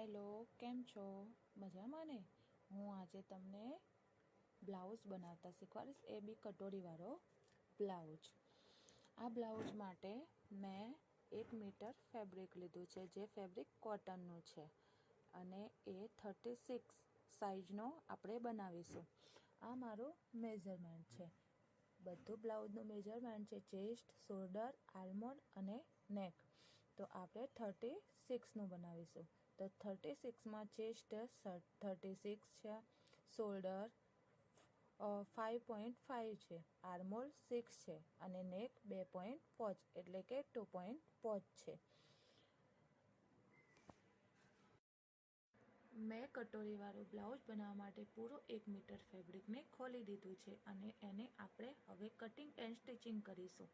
Hello, કેમ છો? મજામાં ને? હું આજે તમને બ્લાઉઝ બનાવતા શીખવાડીશ, એ બી કટોરીવાળો બ્લાઉઝ. આ બ્લાઉઝ માટે મેં 1 મીટર ફેબ્રિક લીધું છે, જે ફેબ્રિક કોટનનું છે અને એ 36 સાઇઝનો આપણે બનાવીશું. આ મારું મેઝરમેન્ટ છે. બધું બ્લાઉઝનું મેઝરમેન્ટ છે, ચેસ્ટ, શોલ્ડર, આર્મહોલ અને નેક. તો આપણે 36નું બનાવીશું. તો 36માં ચેસ્ટ 36 છે, શોલ્ડર 5.5 છે, આર્મહોલ 6 છે અને નેક 2.5 એટલે કે 2.5 છે. મેં કટોરીવાળું બ્લાઉઝ બનાવવા માટે પૂરો 1 મીટર ફેબ્રિકને ખોલી દીધું છે અને એને આપણે હવે કટિંગ એન્ડ સ્ટિચિંગ કરીશું.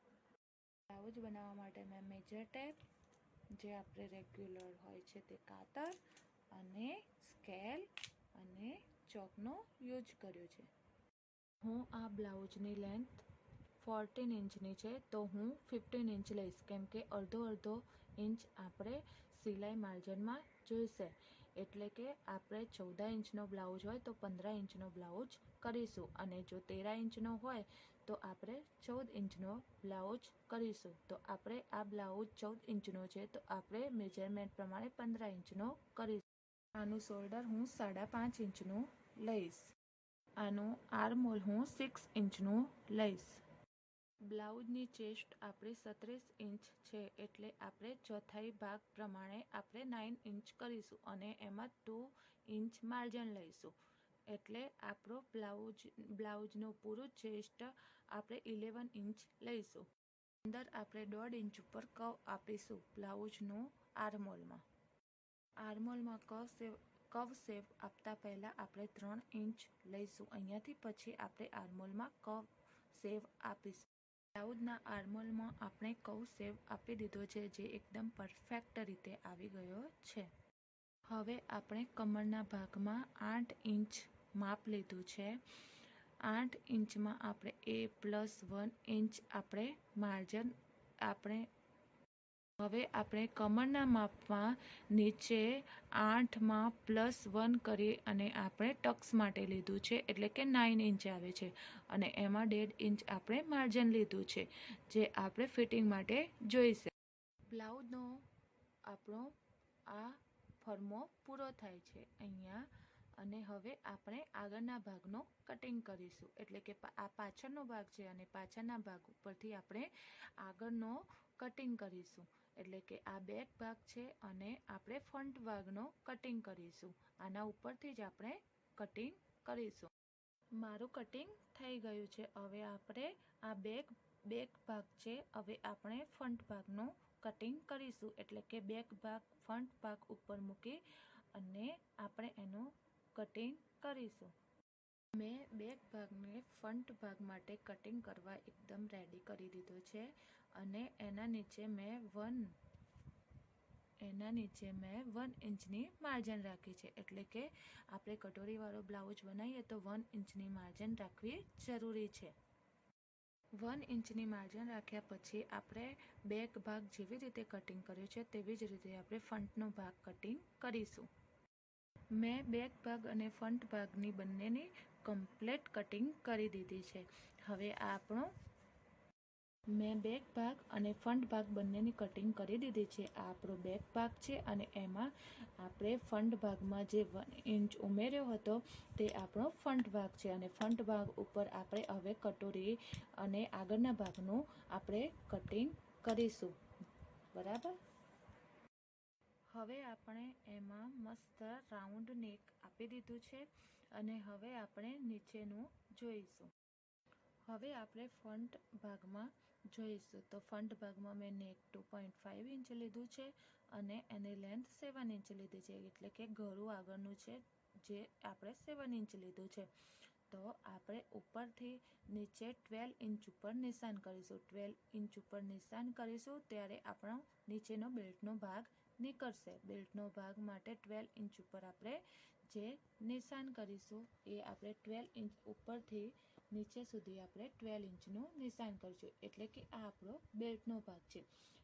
બ્લાઉઝ બનાવવા માટે મેં મેજર ટેપ, જે આપણે રેગ્યુલર હોય છે તે કાતર અને સ્કેલ અને ચોકનો યુઝ કર્યો છે. હું આ બ્લાઉઝની લેન્થ 14 ઇંચની છે, તો હું 15 ઇંચ લઈશ, કેમ કે અડધો ઇંચ આપણે સિલાઈ માર્જનમાં જોઈશે. એટલે કે આપણે 14 ઇંચનો બ્લાઉઝ હોય તો 15 ઇંચનો બ્લાઉઝ કરીશું, અને જો 13 ઇંચનો હોય તો આપણે 14 ઇંચનો બ્લાઉઝ કરીશું. તો આપણે આ બ્લાઉઝ 14 ઇંચનો છે, તો આપણે મેજરમેન્ટ પ્રમાણે 15 ઇંચનો કરીશું. આનું શોલ્ડર હું 5.5 ઇંચનું લઈશ. આનું આર્મહોલ હું 6 ઇંચનું લઈશ. બ્લાઉઝની ચેસ્ટ આપણી 37 ઇંચ છે, એટલે આપણે ચોથાઈ ભાગ પ્રમાણે આપણે 9 ઇંચ કરીશું અને એમાં 2 ઇંચ માર્જિન લઈશું. એટલે આપણો બ્લાઉઝનું પૂરું ચેસ્ટ આપણે 11 ઇંચ લઈશું. અંદર આપણે 1.5 ઇંચ ઉપર કર્વ આપીશું બ્લાઉઝનું આર્મહોલમાં. આર્મહોલમાં કર્વ શેપ આપતા પહેલાં આપણે 3 ઇંચ લઈશું. અહીંયાથી પછી આપણે આર્મહોલમાં કર્વ શેપ આપીશું. બ્લાઉઝના આર્મહોલમાં આપણે કર્વ શેપ આપી દીધો છે, જે એકદમ પરફેક્ટ રીતે આવી ગયો છે. હવે આપણે કમરના ભાગમાં 8 ઇંચ માપ લીધું છે. 8 ઇંચમાં આપણે +1 ઇંચ આપણે માર્જિન હવે આપણે કમરના માપમાં નીચે 8માં +1 કરી અને આપણે ટક્સ માટે લીધું છે, એટલે કે 9 ઇંચ આવે છે અને એમાં 1.5 ઇંચ આપણે માર્જિન લીધું છે, જે આપણે ફિટિંગ માટે જોઈશે. બ્લાઉઝનો આપણો આ ફર્મો પૂરો થાય છે અહીંયા. અને હવે આપણે આગળના ભાગનો કટિંગ કરીશું. એટલે કે આ પાછળનો ભાગ છે અને પાછળના ભાગ ઉપરથી આપણે આગળનો કટિંગ કરીશું. એટલે કે આ બેક ભાગ છે અને આપણે ફ્રન્ટ ભાગનો કટિંગ કરીશું. આના ઉપરથી જ આપણે કટિંગ કરીશું. મારું કટિંગ થઈ ગયું છે. હવે આપણે આ બેક ભાગ છે, હવે આપણે ફ્રન્ટ ભાગનું કટિંગ કરીશું. એટલે કે બેક ભાગ ફ્રન્ટ ભાગ ઉપર મૂકી અને આપણે એનું કટિંગ કરીશું. મેં બેક ભાગને ફ્રન્ટ ભાગ માટે કટિંગ કરવા એકદમ રેડી કરી દીધો છે અને એના નીચે મેં 1 ઇંચની માર્જિન રાખી છે. એટલે કે આપણે કટોરીવાળો બ્લાઉઝ બનાવીએ તો 1 ઇંચની માર્જિન રાખવી જરૂરી છે. 1 ઇંચની માર્જિન રાખ્યા પછી આપણે બેક ભાગ જેવી રીતે કટિંગ કર્યો છે તેવી જ રીતે આપણે ફ્રન્ટનો ભાગ કટિંગ કરીશું. મેં બેક ભાગ અને ફ્રન્ટ ભાગની બંનેની કમ્પ્લીટ કટિંગ કરી દીધી છે. હવે મેં બેક ભાગ અને ફ્રન્ટ ભાગ બંનેની કટિંગ કરી દીધી છે. આ આપણો બેક ભાગ છે અને એમાં આપણે ફ્રન્ટ ભાગમાં જે 1 ઇંચ ઉમેર્યો હતો તે આપણો ફ્રન્ટ ભાગ છે. અને ફ્રન્ટ ભાગ ઉપર આપણે હવે કટોરી અને આગળના ભાગનું આપણે કટિંગ કરીશું. બરાબર. હવે આપણે એમાં મસ્ત રાઉન્ડ નેક આપી દીધું છે અને હવે આપણે નીચેનું જોઈશું. હવે આપણે ફ્રન્ટ ભાગમાં જોઈશું. તો ફ્રન્ટ ભાગમાં મેં નેક 2.5 ઇંચ લીધું છે અને એની લેન્થ 7 ઇંચ લીધી છે. એટલે કે ગળું આગળનું છે, જે આપણે 7 ઇંચ લીધું છે. તો આપણે ઉપરથી નીચે 12 ઇંચ ઉપર નિશાન કરીશું. 12 ઇંચ ઉપર નિશાન કરીશું ત્યારે આપણો નીચેનો બેલ્ટનો ભાગ નીકળશે. બેલ્ટનો ભાગ માટે 12 ઇંચ ઉપર આપણે જે નિશાન કરીશું એ આપણે 12 ઇંચ ઉપરથી નીચે સુધી આપણે 12 ઇંચનું નિશાન કરીશું. એટલે કે આ આપણો બેલ્ટનો ભાગ છે.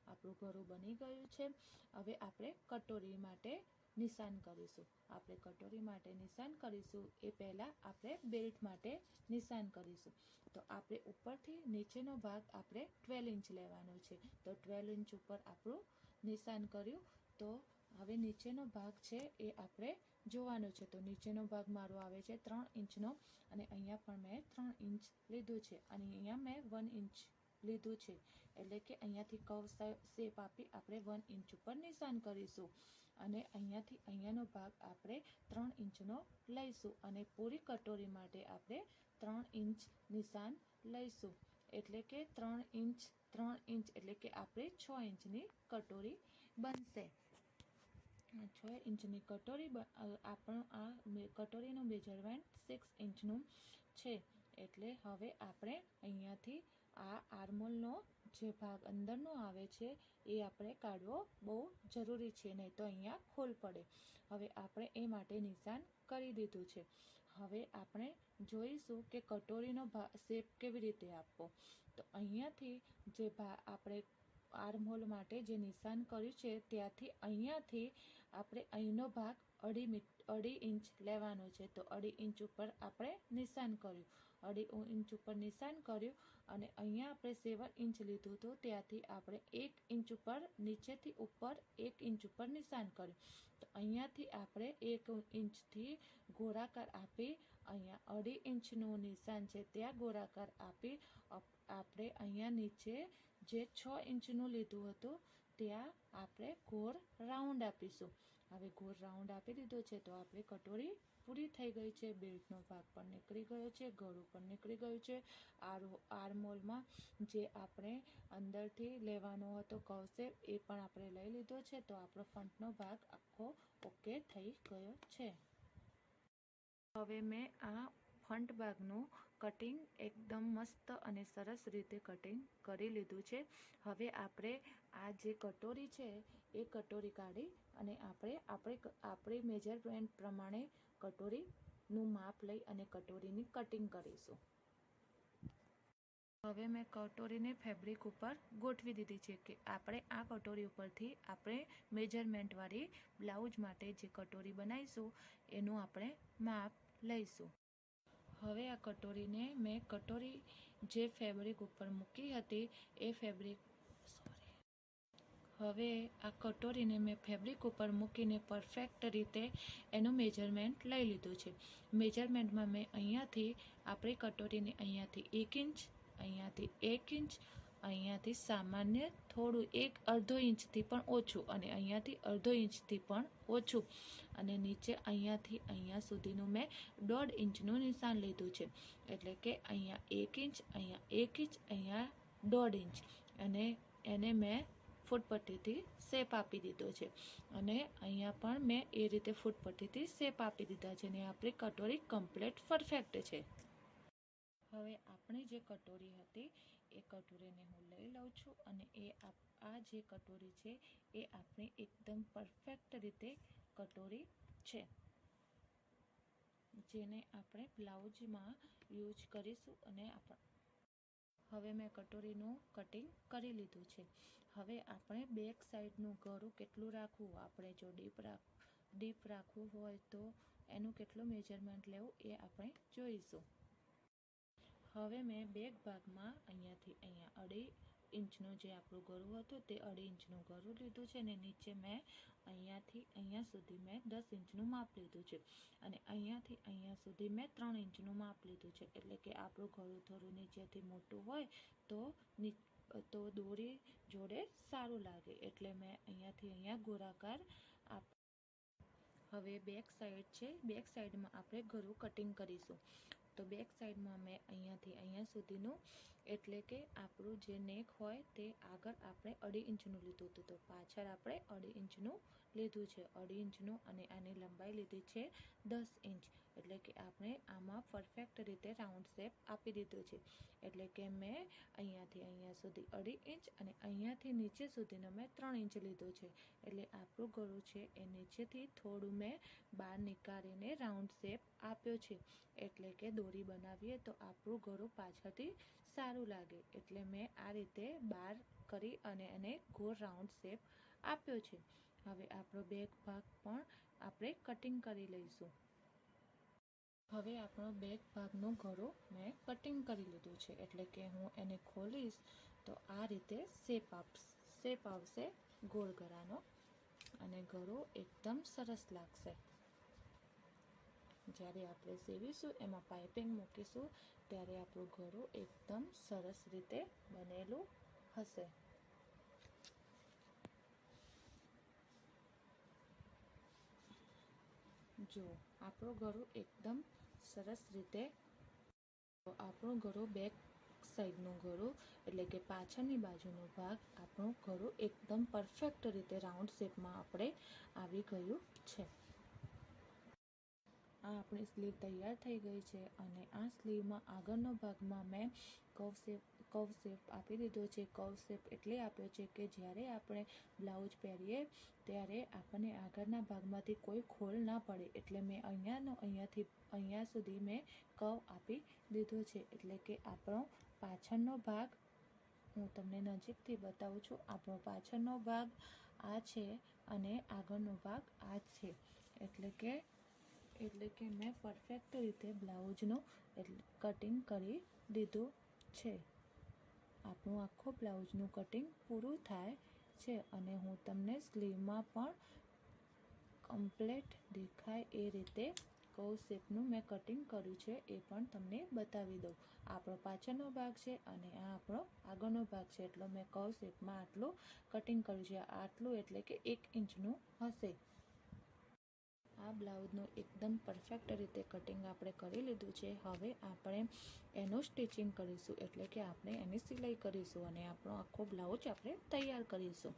આપણું ગળું બની ગયું છે. હવે આપણે કટોરી માટે નિશાન કરીશું. આપણે કટોરી માટે નિશાન કરીશું એ પહેલાં આપણે બેલ્ટ માટે નિશાન કરીશું. તો આપણે ઉપરથી નીચેનો ભાગ આપણે 12 ઇંચ લેવાનો છે. તો 12 ઇંચ ઉપર આપણું નિશાન કર્યું. તો હવે નીચેનો ભાગ છે એ આપણે જોવાનો છે. તો નીચેનો ભાગ મારો આવે છે 3 ઇંચનો અને અહીંયા પણ મેં 3 ઇંચ લીધું છે અને અહીંયા મેં 1 ઇંચ લીધું છે. એટલે કે અહીંયાથી કર્વ શેપ આપી આપણે 1 ઇંચ ઉપર નિશાન કરીશું અને અહીંયાથી અહીંયાનો ભાગ આપણે 3 ઇંચનો લઈશું અને પૂરી કટોરી માટે આપણે 3 ઇંચ નિશાન લઈશું. એટલે કે 3 ઇંચ એટલે કે આપણે 6 ઇંચની કટોરી બનશે. 6 ઇંચની કટોરી આપણું આ કટોરીનું મેજરમેન્ટ 6 ઇંચનું છે. એટલે હવે આપણે અહીંયાથી આ આર્મહોલનો જે ભાગ અંદરનો આવે છે એ આપણે કાઢવો બહુ જરૂરી છે, નહીં તો અહીંયા ખોલ પડે. હવે આપણે એ માટે નિશાન કરી દીધું છે. હવે આપણે જોઈશું કે કટોરીનો શેપ કેવી રીતે આપવો. તો અહીંયાથી જે આપણે આર્મહોલ માટે જે નિશાન કર્યું છે ત્યાંથી અહીંયાથી આપણે અહીંનો ભાગ 2.5 ઇંચ લેવાનો છે. તો 2.5 ઇંચ ઉપર આપણે નિશાન કર્યું. 2.5 ઇંચ ઉપર નિશાન કર્યું અને અહીંયા આપણે 7 ઇંચ લીધું હતું ત્યાંથી આપણે 1 ઇંચ ઉપર નીચેથી ઉપર 1 ઇંચ ઉપર નિશાન કર્યું. તો અહીંયાથી આપણે 1 ઇંચથી ગોળાકાર આપી અહીંયા 2.5 ઇંચનું નિશાન છે ત્યાં ગોળાકાર આપી આપણે અહીંયા નીચે જે 6 ઇંચનું લીધું હતું ત્યાં આપણે ગોળ રાઉન્ડ આપીશું. હવે ગોળ રાઉન્ડ આપી દીધો છે તો આપણે કટોરી પૂરી થઈ ગઈ છે. બેલ્ટનો ભાગ પણ નીકળી ગયો છે, ગળું પણ નીકળી ગયું છે. આર્મહોલમાં જે આપણે અંદરથી લેવાનો હતો કર્વ શેપ એ પણ આપણે લઈ લીધો છે. તો આપણો ફ્રન્ટનો ભાગ આખો ઓકે થઈ ગયો છે. હવે મેં આ ફ્રન્ટ ભાગનું કટિંગ એકદમ મસ્ત અને સરસ રીતે કટિંગ કરી લીધું છે. હવે આપણે આ જે કટોરી છે એ કટોરી કાઢી અને આપણે મેજરમેન્ટ પ્રમાણે કટોરીનું માપ લઈ અને કટોરીની કટિંગ કરીશું. હવે મેં કટોરીને ફેબ્રિક ઉપર ગોઠવી દીધી છે કે આપણે આ કટોરી ઉપરથી આપણે મેજરમેન્ટવાળી બ્લાઉઝ માટે જે કટોરી બનાવીશું એનું આપણે માપ લઈશું. હવે આ કટોરીને મેં કટોરી જે ફેબ્રિક ઉપર મૂકી હતી એ હવે આ કટોરીને મેં ફેબ્રિક ઉપર મૂકીને પરફેક્ટ રીતે એનું મેજરમેન્ટ લઈ લીધું છે. મેજરમેન્ટમાં મેં અહીંયાથી આપણી કટોરીને અહીંયાથી 1 ઇંચ, અહીંયાથી 1 ઇંચ, અહીંયાથી સામાન્ય થોડું અડધો ઇંચથી પણ ઓછું અને અહીંયાથી અડધો ઇંચથી પણ ઓછું અને નીચે અહીંયાથી અહીંયા સુધીનું મેં 1.5 ઇંચનું નિશાન લીધું છે. એટલે કે અહીંયા 1 ઇંચ, અહીંયા 1 ઇંચ, અહીંયા 1.5 ઇંચ અને એને મેં ફૂટપટ્ટીથી શેપ આપી દીધો છે અને અહીંયા પણ મેં એ રીતે ફૂટપટ્ટીથી શેપ આપી દીધા છે અને આપણી કટોરી કમ્પ્લીટ પરફેક્ટ છે. હવે આપણી જે કટોરી હતી એ કટોરીને હું લઈ લઉં છું અને આ જે કટોરી છે એ આપણી એકદમ પરફેક્ટ રીતે કટોરી છે જેને આપણે બ્લાઉઝમાં યુઝ કરીશું. અને હવે મેં કટોરીનું કટિંગ કરી લીધું છે. હવે આપણે બેક સાઈડનું ગળું કેટલું રાખવું, આપણે જો ડીપ રાખવું હોય તો એનું કેટલું મેજરમેન્ટ લેવું એ આપણે જોઈશું. હવે મેં બેક ભાગમાં અહીંયાથી અહીંયા 2.5 ઇંચનું જે આપણું ગળું હતું તે 2.5 ઇંચનું ગળું લીધું છે અને નીચે મેં અહીંયાથી અહીંયા સુધી મેં 10 ઇંચનું માપ લીધું છે અને અહીંયાથી અહીંયા સુધી મેં 3 ઇંચનું માપ લીધું છે. એટલે કે આપણું ગળું થોડું નીચેથી મોટું હોય તો દોરી જોડે સારું લાગે એટલે મેં અહીંયાથી અહીંયા ગોળાકાર હવે બેક સાઈડ છે. બેક સાઈડમાં આપણે ગળું કટિંગ કરીશું. તો બેક સાઈડમાં મેં અહીંયાથી અહીંયા સુધીનું એટલે કે આપણું જે નેક હોય તે આગળ આપણે 2.5 ઇંચનું લીધું હતું તો પાછળ આપણે 2.5 ઇંચનું લીધું છે. 2.5 ઇંચનું અને આની લંબાઈ લીધી છે 10 ઇંચ. એટલે કે આપણે આમાં પરફેક્ટ રીતે રાઉન્ડ શેપ આપી દીધો છે. એટલે કે મેં અહીંયાથી અહીંયા સુધી 2.5 ઇંચ અને અહીંયાથી નીચે સુધીનો મેં 3 ઇંચ લીધો છે. એટલે આપણું ગળું છે એ નીચેથી થોડું મેં બહાર નીકાળીને રાઉન્ડ શેપ આપ્યો છે. એટલે કે દોરી બનાવીએ તો આપણું ગળું પાછળથી સારું લાગે એટલે મેં આ રીતે બહાર કરી અને એને ગોળ રાઉન્ડ શેપ આપ્યો છે. હવે આપણો બેક ભાગ પણ આપણે કટિંગ કરી લઈશું. હવે આપણો બેક ભાગનો ગળો મેં કટિંગ કરી લીધું છે, એટલે કે હું એને ખોલીશ તો આ રીતે શેપ આવશે ગોળ ગળાનો, અને ગળો એકદમ સરસ લાગશે. જ્યારે આપણે સીવીશું, એમાં પાઇપિંગ મૂકીશું, ત્યારે આપણો ગળો એકદમ સરસ રીતે બનેલું હશે. જો આપણો ગળો એકદમ સરસ રીતે, આપણો ગળો બેક સાઈડનો ગળો એટલે કે પાછળની બાજુનો ભાગ, આપણો ગળો એકદમ પરફેક્ટ રીતે રાઉન્ડ શેપમાં આપણે આવી ગયું છે. આ આપણી સ્લીવ તૈયાર થઈ ગઈ છે, અને આ સ્લીવમાં આગળનો ભાગમાં મેં કર્વ શેપ આપી દીધો છે. કર્વ શેપ એટલે આપ્યો છે કે જ્યારે આપણે બ્લાઉઝ પહેરીએ ત્યારે આપણને આગળના ભાગમાંથી કોઈ ખોલ ના પડે, એટલે મેં અહીંયા સુધી મેં કર્વ આપી દીધો છે. એટલે કે આપણો પાછળનો ભાગ, હું તમને નજીકથી બતાવું છું, આપણો પાછળનો ભાગ આ છે અને આગળનો ભાગ આ છે. એટલે કે મેં પરફેક્ટ રીતે બ્લાઉઝનું કટિંગ કરી દીધું છે. આપણું આખું બ્લાઉઝનું કટિંગ પૂરું થાય છે, અને હું તમને સ્લીવમાં પણ કમ્પ્લીટ દેખાય એ રીતે કર્વ શેપનું મેં કટિંગ કર્યું છે, એ પણ તમને બતાવી દઉં. આપણો પાછળનો ભાગ છે અને આ આપણો આગળનો ભાગ છે, એટલે મેં કર્વ શેપમાં આટલું કટિંગ કર્યું છે. આટલું એટલે કે 1 ઇંચનું હશે. આ બ્લાઉઝનું એકદમ પરફેક્ટ રીતે કટિંગ આપણે કરી લીધું છે. હવે આપણે એનું સ્ટિચિંગ કરીશું, એટલે કે આપણે એની સિલાઈ કરીશું, અને આપણો આખો બ્લાઉઝ આપણે તૈયાર કરીશું.